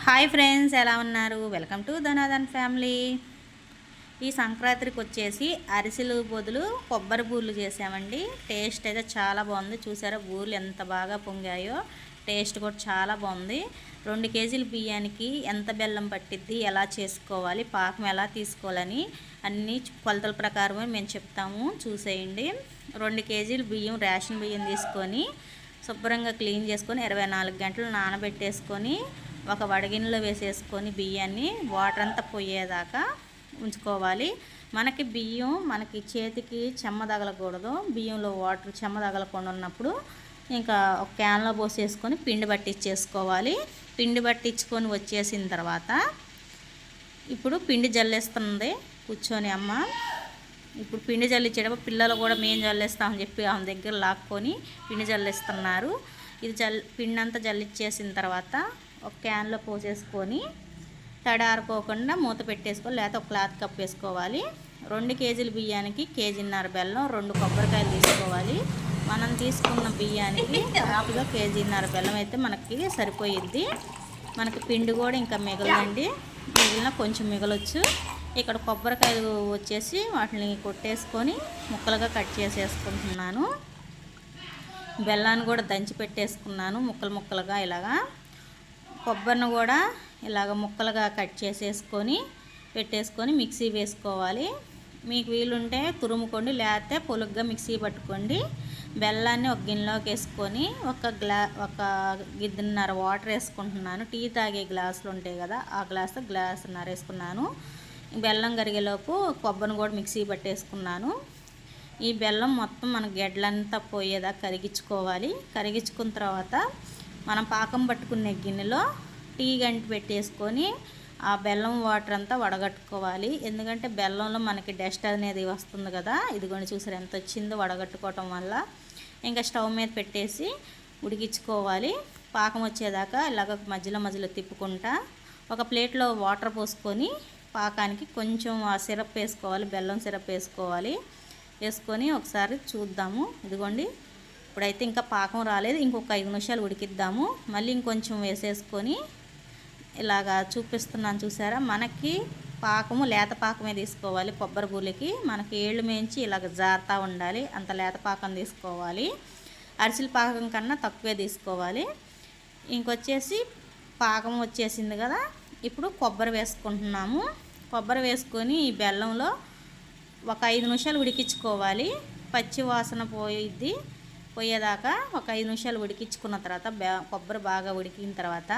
Hi friends, ఎలా ఉన్నారు? Welcome to Dhanadhan family. ఈ సంక్రాంతికి వచ్చేసి అరిసెలు బదులు కొబ్బరి బూర్లు చేసామండి. టేస్ట్ అయితే చాలా బాగుంది. చూసారా బూర్లు ఎంత బాగా పొంగాయో, టేస్ట్ కూడా చాలా బాగుంది. 2 కేజీల బియ్యానికి ఎంత బెల్లం పట్టిద్ది, ఎలా చేసుకోవాలి, పాకం ఎలా తీసుకోవాలని అన్నీ కొలతల ప్రకారమే మేము చెప్తాము, చూసేయండి. 2 కేజీల బియ్యం, రేషన్ బియ్యం తీసుకొని శుభ్రంగా క్లీన్ చేసుకొని 24 గంటలు నానబెట్టేసుకొని ఒక వడగిన్నెలో వేసేసుకొని బియ్యాన్ని వాటర్ అంతా పోయేదాకా ఉంచుకోవాలి. మనకి బియ్యం మనకి చేతికి చెమ్మ తగలకూడదు. బియ్యంలో వాటర్ చెమ్మ తగలకుండా ఉన్నప్పుడు ఇంకా ఒక క్యాన్లో పోసేసుకొని పిండి పట్టించేసుకోవాలి. పిండి పట్టించుకొని వచ్చేసిన తర్వాత ఇప్పుడు పిండి జల్లేస్తుంది కూర్చొని అమ్మ. ఇప్పుడు పిండి జల్లించేటప్పుడు పిల్లలు కూడా మేము జల్లేస్తామని చెప్పి ఆమె దగ్గర లాక్కొని పిండి జల్లిస్తున్నారు. ఇది పిండి అంతా జల్లిచ్చేసిన తర్వాత ఒక క్యాన్లో పోసేసుకొని తడారుకోకుండా మూత పెట్టేసుకోవాలి, లేకపోతే ఒక క్లాత్ కప్పేసుకోవాలి. 2 కేజీల బియ్యానికి 1.5 బెల్లం, 2 కొబ్బరికాయలు తీసుకోవాలి. మనం తీసుకున్న బియ్యానికి దాదాపుగా 1.5 బెల్లం అయితే మనకి సరిపోయిద్ది. మనకి పిండి కూడా ఇంకా మిగలండి, మిగిలిన కొంచెం మిగలొచ్చు. ఇక్కడ కొబ్బరికాయలు వచ్చేసి వాటిని కొట్టేసుకొని ముక్కలుగా కట్ చేసేసుకుంటున్నాను. బెల్లాన్ని కూడా దంచి పెట్టేసుకున్నాను ముక్కలు ముక్కలుగా. ఇలాగా కొబ్బరిని కూడా ఇలాగ ముక్కలుగా కట్ చేసేసుకొని పెట్టేసుకొని మిక్సీ వేసుకోవాలి. మీకు వీలుంటే తురుముకోండి, లేకపోతే పొలుగ్గా మిక్సీ పట్టుకోండి. బెల్లాన్ని ఒక గిన్నెలోకి వేసుకొని ఒక గిన్నెన్నర వాటర్ వేసుకుంటున్నాను. టీ తాగే గ్లాసులు ఉంటాయి కదా, ఆ గ్లాసున్నర వేసుకున్నాను. బెల్లం కరిగేలోపు కొబ్బరిని కూడా మిక్సీ పట్టేసుకున్నాను. ఈ బెల్లం మొత్తం మన గెడ్లంతా పోయేదాకా కరిగించుకోవాలి. కరిగించుకున్న తర్వాత మనం పాకం పట్టుకునే గిన్నెలో టీ గంటి పెట్టేసుకొని ఆ బెల్లం వాటర్ అంతా వడగట్టుకోవాలి. ఎందుకంటే బెల్లంలో మనకి డస్ట్ అనేది వస్తుంది కదా, ఇదిగోండి చూసారు ఎంత వచ్చిందో వడగట్టుకోవటం వల్ల. ఇంకా స్టవ్ మీద పెట్టేసి ఉడికించుకోవాలి. పాకం వచ్చేదాకా ఇలాగ మధ్యలో తిప్పుకుంటా ఒక ప్లేట్లో వాటర్ పోసుకొని పాకానికి కొంచెం ఆ సిరప్ వేసుకోవాలి, బెల్లం సిరప్ వేసుకోవాలి. వేసుకొని ఒకసారి చూద్దాము. ఇదిగోండి ఇప్పుడైతే ఇంకా పాకం రాలేదు, ఇంకొక 5 నిమిషాలు ఉడికిద్దాము. మళ్ళీ ఇంకొంచెం వేసేసుకొని ఇలాగా చూపిస్తున్నాను చూసారా. మనకి పాకము లేత పాకమే తీసుకోవాలి. కొబ్బరి బూలికి మనకి ఏళ్ళు మేంచి ఇలాగ జారుతూ ఉండాలి, అంత లేత పాకం తీసుకోవాలి. అరిసెల పాకం కన్నా తక్కువే తీసుకోవాలి. ఇంకొచ్చేసి పాకం వచ్చేసింది కదా, ఇప్పుడు కొబ్బరి వేసుకుంటున్నాము. కొబ్బరి వేసుకొని ఈ బెల్లంలో ఒక 5 నిమిషాలు ఉడికించుకోవాలి. పచ్చి వాసన పోయేదాకా ఒక 5 నిమిషాలు ఉడికించుకున్న తర్వాత కొబ్బరి బాగా ఉడికిన తర్వాత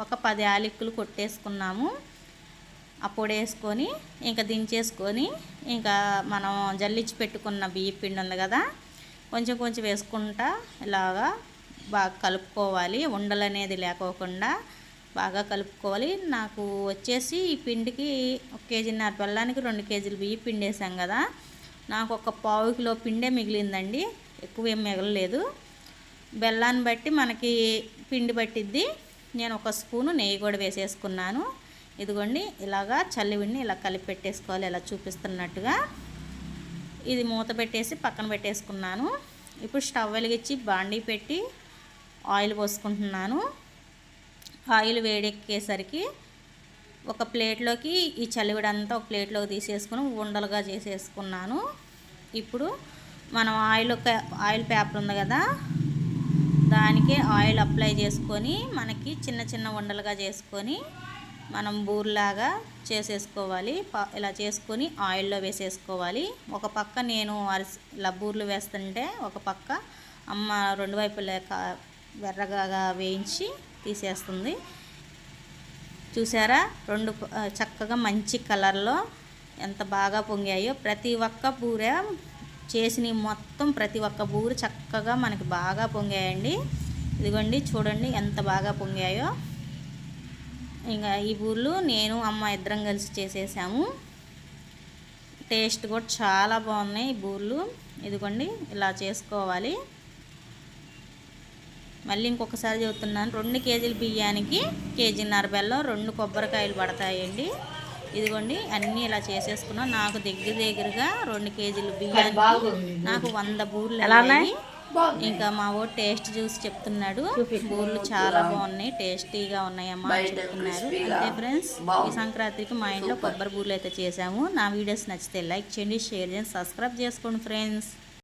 ఒక 10 యాలకులు కొట్టేసుకున్నాము. ఆ పొడి వేసుకొని ఇంకా దించేసుకొని ఇంకా మనం జల్లించి పెట్టుకున్న బియ్య పిండి ఉంది కదా, కొంచెం కొంచెం వేసుకుంటా ఇలాగా బాగా కలుపుకోవాలి. ఉండలు అనేది లేకోకుండా బాగా కలుపుకోవాలి. నాకు వచ్చేసి ఈ పిండికి 1.5 కేజీన్నర బెల్లానికి 2 కేజీలు బియ్య పిండి వేసాం కదా, నాకు ఒక 1/4 కిలో పిండే మిగిలిందండి, ఎక్కువ ఏం మిగలలేదు. బెల్లాన్ని బట్టి మనకి పిండి పట్టిద్ది. నేను ఒక స్పూను నెయ్యి కూడా వేసేసుకున్నాను. ఇదిగోండి ఇలాగా చల్లివిడిని ఇలా కలిపి పెట్టేసుకోవాలి, ఇలా చూపిస్తున్నట్టుగా. ఇది మూత పెట్టేసి పక్కన పెట్టేసుకున్నాను. ఇప్పుడు స్టవ్ వెలిగించి బాండీ పెట్టి ఆయిల్ పోసుకుంటున్నాను. ఆయిల్ వేడెక్కేసరికి ఒక ప్లేట్లోకి ఈ చలివిడంతా ఒక ప్లేట్లోకి తీసేసుకుని ఉండలుగా చేసేసుకున్నాను. ఇప్పుడు మనం ఆయిల్ పేపర్ ఉంది కదా, దానికి ఆయిల్ అప్లై చేసుకొని మనకి చిన్న చిన్న ఉండలుగా చేసుకొని మనం బూర్లాగా చేసేసుకోవాలి. ఇలా చేసుకొని ఆయిల్లో వేసేసుకోవాలి. ఒక పక్క నేను ఇలా బూర్లు వేస్తుంటే ఒక పక్క అమ్మ 2 వైపులా ఎర్రగా వేయించి తీసేస్తుంది. చూసారా, 2 చక్కగా మంచి కలర్లో ఎంత బాగా పొంగాయో. ప్రతి ఒక్క బూర చేసిన మొత్తం ప్రతి ఒక్క బూర చక్కగా మనకి బాగా పొంగాయండి. ఇదిగోండి చూడండి ఎంత బాగా పొంగాయో. ఇంకా ఈ బూర్లు నేను అమ్మ ఇద్దరం కలిసి చేసేసాము. టేస్ట్ కూడా చాలా బాగున్నాయి ఈ బూర్లు. ఇదిగోండి ఇలా చేసుకోవాలి. మళ్ళీ ఇంకొకసారి చెబుతున్నాను, 2 కేజీల బియ్యానికి 1.5 కేజీన్నర బెల్లం, 2 కొబ్బరికాయలు పడతాయండి. ఇదిగోండి అన్నీ ఇలా చేసేసుకున్నాం. నాకు దగ్గరగా 2 కేజీల బియ్యానికి నాకు 100 బూర్లు అయ్యాయి. ఇంకా మా వాడు టేస్ట్ చూసి చెప్తున్నాడు, బూర్లు చాలా బాగున్నాయి, టేస్టీగా ఉన్నాయమ్మా అని చెప్తున్నారు. అంతే ఫ్రెండ్స్, ఈ సంక్రాంతికి మా ఇంట్లో కొబ్బరి బూర్లు అయితే చేసాము. నా వీడియోస్ నచ్చితే లైక్ చేయండి, షేర్ చేయండి, సబ్స్క్రైబ్ చేసుకోండి ఫ్రెండ్స్.